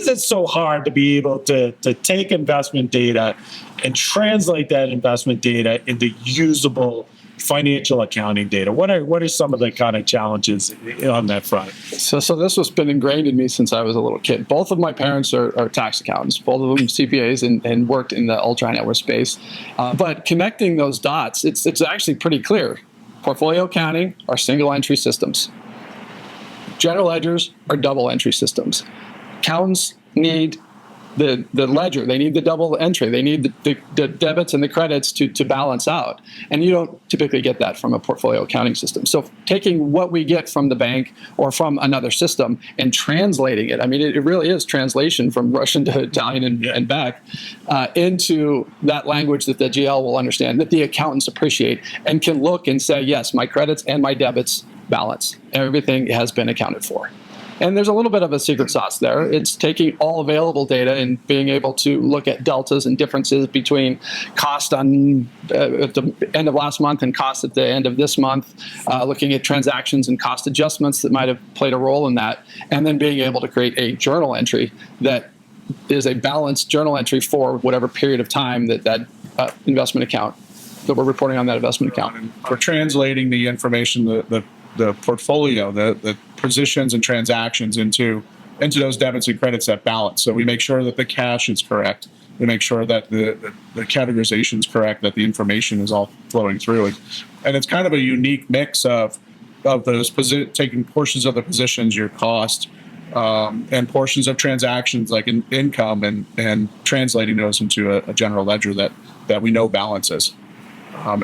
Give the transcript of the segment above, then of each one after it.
is it so hard to be able to take investment data and translate that investment data into usable financial accounting data? What are some of the kind of challenges on that front? So this has been ingrained in me since I was a little kid. Both of my parents are tax accountants, both of them CPAs and worked in the ultra high net worth space. But connecting those dots, it's actually pretty clear. Portfolio accounting are single entry systems. General ledgers are double entry systems. Accountants need the ledger. They need the double entry. They need the debits and the credits to balance out. And you don't typically get that from a portfolio accounting system. So taking what we get from the bank or from another system and translating it, I mean, it really is translation from Russian to Italian and back into that language that the GL will understand, that the accountants appreciate, and can look and say, yes, my credits and my debits balance. Everything has been accounted for. And there's a little bit of a secret sauce there. It's taking all available data and being able to look at deltas and differences between cost on at the end of last month and cost at the end of this month, looking at transactions and cost adjustments that might have played a role in that, and then being able to create a journal entry that is a balanced journal entry for whatever period of time that investment account, that we're reporting on that investment account. We're translating the information, the portfolio, the positions and transactions into those debits and credits that balance. So we make sure that the cash is correct. We make sure that the categorization is correct, that the information is all flowing through. And it's kind of a unique mix of those taking portions of the positions, your cost, and portions of transactions like income, and translating those into a general ledger that we know balances.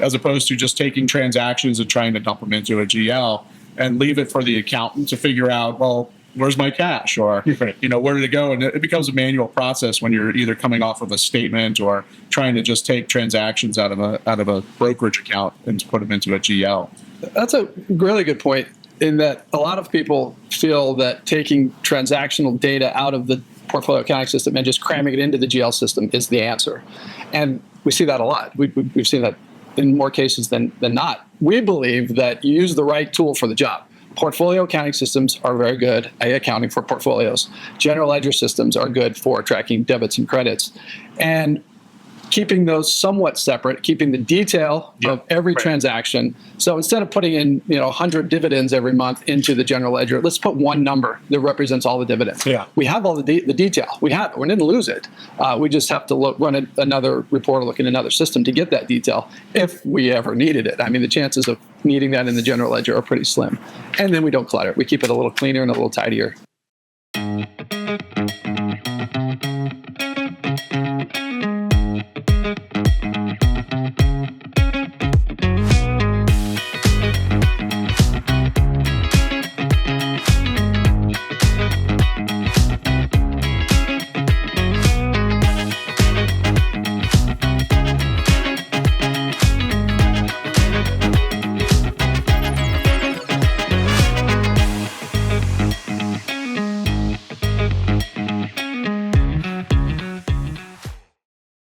As opposed to just taking transactions and trying to dump them into a GL and leave it for the accountant to figure out, well, where's my cash? Or, where did it go? And it becomes a manual process when you're either coming off of a statement or trying to just take transactions out of a brokerage account and put them into a GL. That's a really good point, in that a lot of people feel that taking transactional data out of the portfolio accounting system and just cramming it into the GL system is the answer. And we see that a lot. We've seen that in more cases than not. We believe that you use the right tool for the job. Portfolio accounting systems are very good at accounting for portfolios. General ledger systems are good for tracking debits and credits. And keeping those somewhat separate, keeping the detail of every transaction. So instead of putting in 100 dividends every month into the general ledger, let's put one number that represents all the dividends. Yeah. We have all the detail. We have it. We didn't lose it. We just have to run another report or look in another system to get that detail if we ever needed it. I mean, the chances of needing that in the general ledger are pretty slim. And then we don't clutter it. We keep it a little cleaner and a little tidier.